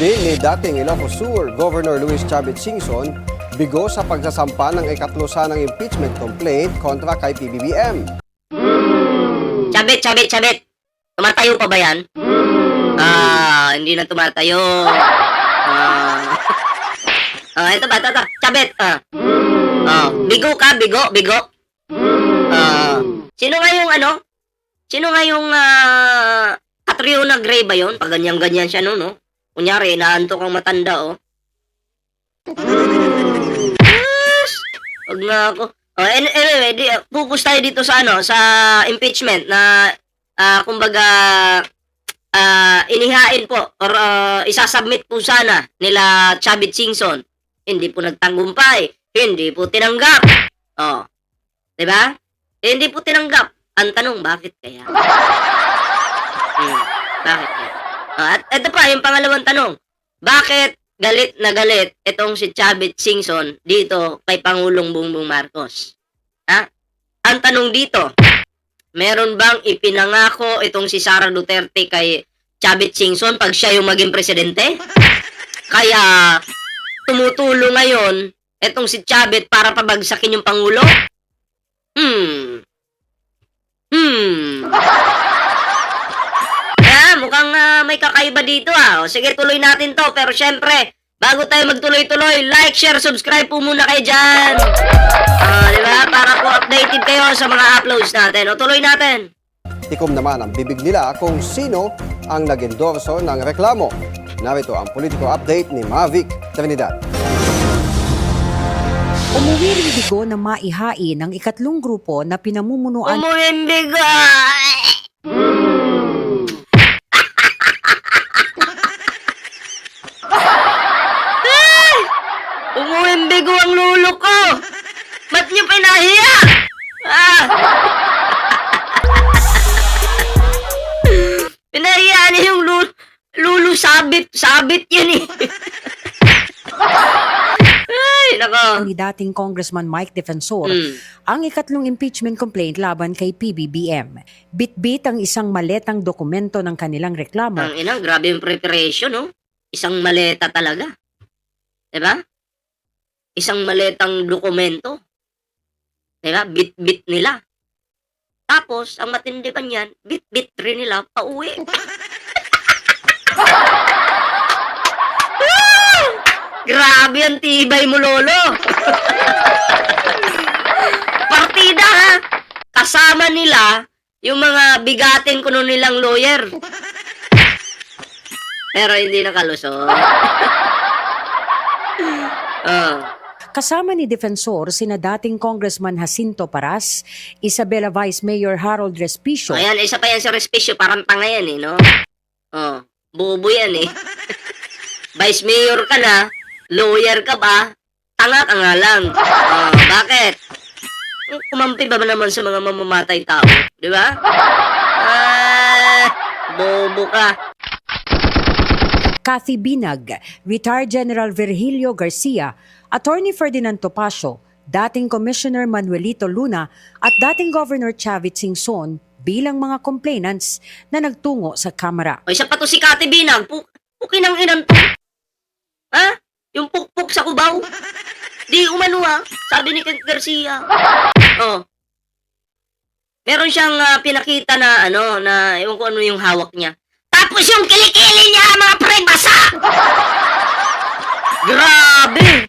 Din ni dating Ilocos Sur Governor Luis Chavez Singson bigo sa pagsasampa ng ikatlusa ng impeachment complaint kontra kay PBBM. Chabit. Tumatayo pa ba yan? Hindi na tumatayo. Ito ba? Chabit. Bigo ka, bigo. Sino nga yung Sino nga yung Catriona Gray ba yun? Pag ganyan-ganyan siya no? Kunyari, inaantok ang matanda, oh. Wag na ako. Anyway, focus tayo dito sa sa impeachment na kumbaga inihain po or isasubmit po sana nila Chavit Singson. Hindi po nagtagumpay, hindi po tinanggap. 'Di ba? Hindi po tinanggap. Ang tanong, bakit kaya? Bakit kaya? At ito pa, yung pangalawang tanong. Bakit galit na galit itong si Chavit Singson dito kay Pangulong Bongbong Marcos? Ang tanong dito, meron bang ipinangako itong si Sara Duterte kay Chavit Singson pag siya yung maging presidente? Kaya tumutulong ngayon itong si Chavit para pabagsakin yung Pangulo? Mukhang may kakaiba dito O, sige, tuloy natin to. Pero syempre, bago tayo magtuloy-tuloy, like, share, subscribe po muna kayo dyan. Diba? Para po updated kayo sa mga uploads natin. O, tuloy natin. Tikom naman ang bibig nila kung sino ang nag-endorso ng reklamo. Narito ang political update ni Mavic Trinidad. Umuwi rin bigo na maihain ng ikatlong grupo na pinamumunuan Umuwimbigo! Umuwimbigo ang lulo ko! Ba't niyo pinahiya? Pinahiya niyo yung lulo sabit. Sabit yun eh. Ay, nako. ni dating Congressman Mike Defensor ang ikatlong impeachment complaint laban kay PBBM. Bitbit ang isang maletang dokumento ng kanilang reklamo. Ang ina, grabe yung preparation, no? Isang maleta talaga. Diba? Isang maletang dokumento. Diba? Bit-bit nila. Tapos, ang matindi pa niyan, bit-bit rin nila pauwi. Grabe ang tibay mo, Lolo. Partida, ha? Kasama nila yung mga bigatin kuno nilang lawyer. Pero hindi nakalusot. Kasama ni Defensor sina dating Congressman Jacinto Paras, Isabela Vice Mayor Harold Respicio. Ayan, isa pa yan si Respicio, parang tanga yan eh, no? Bobo yan eh. Vice Mayor ka na, lawyer ka ba, tanga ka nga lang. Bakit? Kumampi ba naman sa mga mamamatay tao? Di ba? Bobo ka. Cathy Binag, retired General Virgilio Garcia, Attorney Ferdinand Topacio, dating Commissioner Manuelito Luna at dating Governor Chavit Singson bilang mga complainants na nagtungo sa Kamara. O isa pa to si Cathy Binag, pukinang inan to. Yung pukpuk sa kubaw. Di umano sabi ni Garcia. Meron siyang pinakita na na ewan ko ano yung hawak niya. Tapos yung kilikili niya, mga pre, basa! Grabe!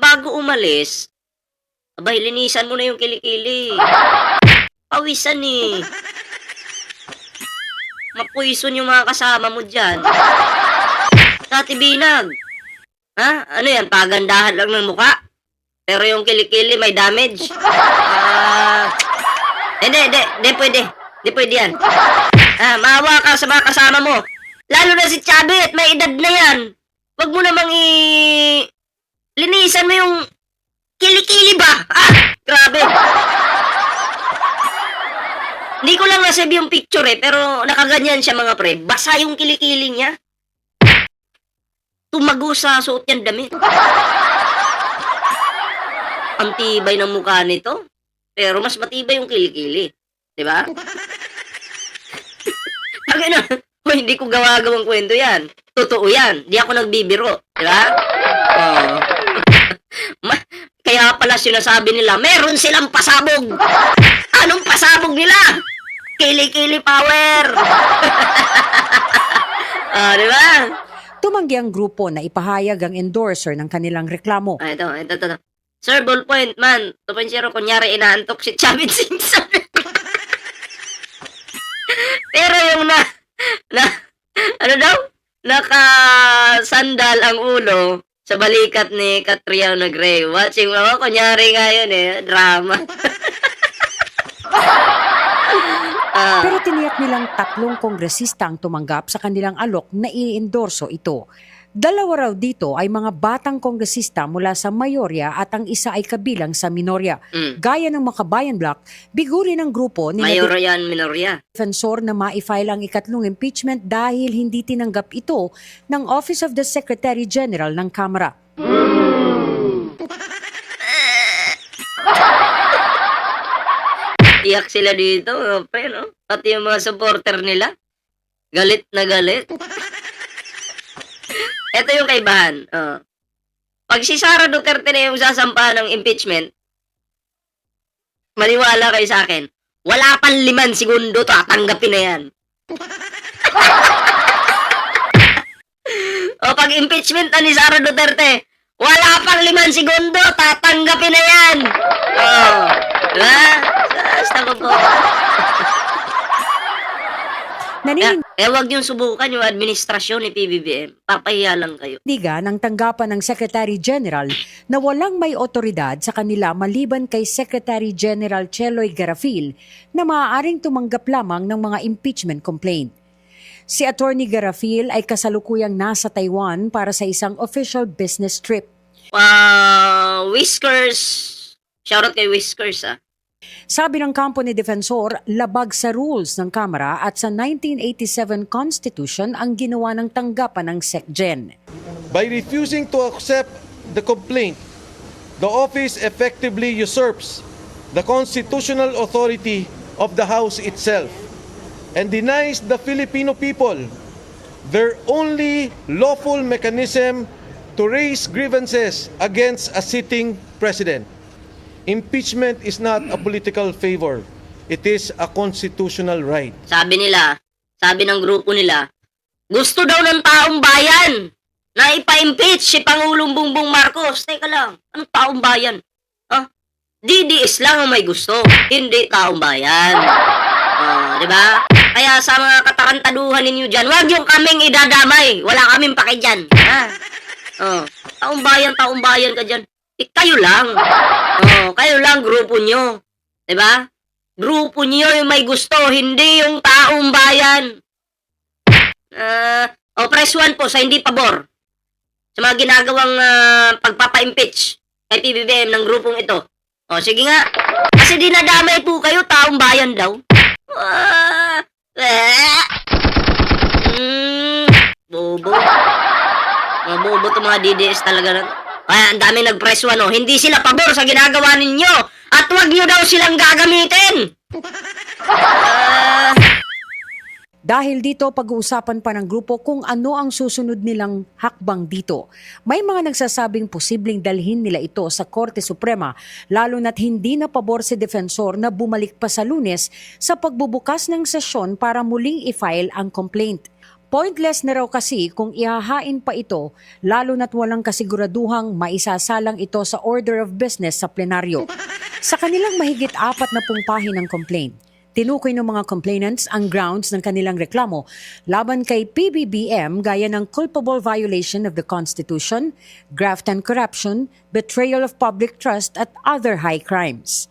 Bago umalis, abay, linisan mo na yung kilikili. Pawisan eh. Mapuison yung mga kasama mo dyan. Cathy Binag. Ano yan? Pagandahan lang ng muka? Pero yung kilikili may damage? Hindi pwede. Hindi pwede yan. Maawa ka sa mga kasama mo. Lalo na si Chavit, may edad na yan. Wag mo namang linisan mo yung kilikili ba? Grabe. Hindi ko lang nasave yung picture pero nakaganyan siya mga pre. Basa yung kilikili niya. Tumago sa suot niyang damit. Ang tibay ng mukha nito. Pero mas matibay yung kilikili. Diba? Hindi ko gawa-gawang kwento yan. totoo yan. Di ako nagbibiro. Di ba? Oh. Kaya pala sinasabi nila, meron silang pasabog. Anong pasabog nila? Kili-kili power. Di ba? Tumanggi ang grupo na ipahayag ang endorser ng kanilang reklamo. Ito. Sir, ballpoint man. 2.0, kunyari inaantok si Chavit Singson. Pero yung ano daw? Nakasandal ang ulo sa balikat ni Catriona Gray. Watching ako, kunyari nga yun drama. Pero tiniyak nilang 3 kongresista ang tumanggap sa kanilang alok na i-endorso ito. 2 raw dito ay mga batang kongresista mula sa mayorya at ang isa ay kabilang sa minorya. Gaya ng Makabayan Bloc, biguri ng grupo ni Mayorya and minorya. defensor na ma-file ang ikatlong impeachment dahil hindi tinanggap ito ng Office of the Secretary General ng Kamara. Iyak sila dito, pre, no? Pati yung mga supporter nila. Galit na galit. Ito yung kaibahan. Pag si Sara Duterte na yung sasampahan ng impeachment, maniwala kayo sa akin, wala pang 5 segundo, tatanggapin na yan. O pag impeachment na ni Sara Duterte, wala pang 5 segundo, tatanggapin na yan. Diba? Basta ko po. Wag niyong subukan yung administrasyon ni PBBM. Papahiya lang kayo. Diga ng tanggapan ng Secretary General na walang may otoridad sa kanila maliban kay Secretary General Cheloy Garafil na maaaring tumanggap lamang ng mga impeachment complaint. Si Attorney Garafil ay kasalukuyang nasa Taiwan para sa isang official business trip. Whiskers. Shoutout kay Whiskers, Sabi ng kampo ni Defensor, labag sa rules ng Kamara at sa 1987 Constitution ang ginawa ng tanggapan ng SecGen. By refusing to accept the complaint, the office effectively usurps the constitutional authority of the House itself and denies the Filipino people their only lawful mechanism to raise grievances against a sitting president. Impeachment is not a political favor. It is a constitutional right. Sabi ng grupo nila, gusto daw ng taong bayan na ipa-impeach si Pangulong Bongbong Marcos. Teka lang, anong taong bayan? DDS lang ang may gusto, hindi taong bayan. Di ba? Kaya sa mga katarantaduhan ninyo dyan, huwag yung kaming idadamay. Wala kaming paki dyan. Taong bayan ka dyan. Kayo lang. Kayo lang, grupo nyo. Diba? Grupo nyo yung may gusto, hindi yung taong bayan. Press 1 po sa hindi pabor. Sa mga ginagawang pagpapa-impeach kay PBBM ng grupong ito. Sige nga. Kasi dinadamay po kayo, taong bayan daw. Bobo. Mga bobo to mga DDS talaga na. Kaya ang dami nag-press 1, Hindi sila pabor sa ginagawa ninyo. At huwag nyo daw silang gagamitin. Dahil dito, pag-uusapan pa ng grupo kung ano ang susunod nilang hakbang dito. May mga nagsasabing posibleng dalhin nila ito sa Korte Suprema, lalo na't hindi na pabor si Defensor na bumalik pa sa Lunes sa pagbubukas ng sesyon para muling i-file ang complaint. Pointless na raw kasi kung ihahain pa ito, lalo na't walang kasiguraduhang maisasalang ito sa order of business sa plenaryo. Sa kanilang mahigit 40 pahin ng complaint, tinukoy ng mga complainants ang grounds ng kanilang reklamo laban kay PBBM gaya ng culpable violation of the Constitution, graft and corruption, betrayal of public trust at other high crimes.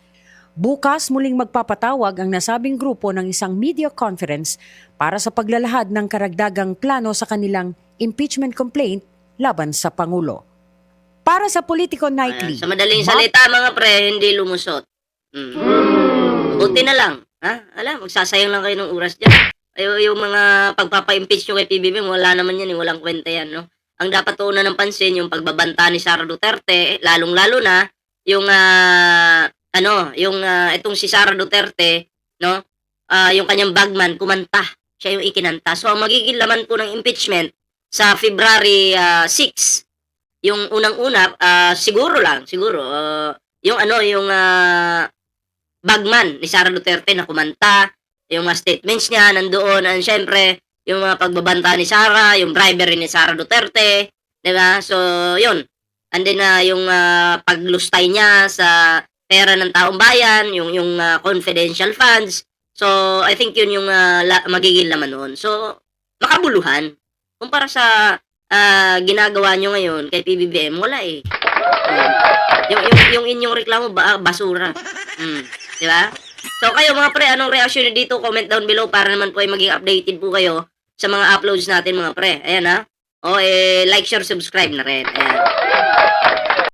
Bukas muling magpapatawag ang nasabing grupo ng isang media conference para sa paglalahad ng karagdagang plano sa kanilang impeachment complaint laban sa Pangulo. Para sa Politico Nightly, Sa madaling salita, mga pre, hindi lumusot. Buti na lang. Magsasayang lang kayo ng oras dyan. Yung mga pagpapa-impeach nyo kay PBBM, wala naman yan, walang kwenta yan, no? Ang dapat tuunan ng pansin, yung pagbabanta ni Sara Duterte, lalong-lalo na, yung itong si Sara Duterte, no? Yung kanyang bagman kumanta, siya yung ikinanta. So ang magiging laman po ng impeachment sa February 6. Yung unang-una, siguro, yung bagman ni Sara Duterte na kumanta, yung mga statements niya nandoon, and syempre, yung mga pagbabanta ni Sara, yung bribery ni Sara Duterte, di ba? So, yun. And then, yung paglustay niya sa pera ng taong bayan, yung confidential funds. So, I think yun yung magiging laman noon. So, makabuluhan. Kumpara sa ginagawa nyo ngayon kay PBBM, wala eh. Yung inyong reklamo, basura. Di ba? So, kayo mga pre, anong reaction nyo dito? Comment down below para naman po ay maging updated po kayo sa mga uploads natin mga pre. Ayan ha. O, like, share, subscribe na rin. Ayan.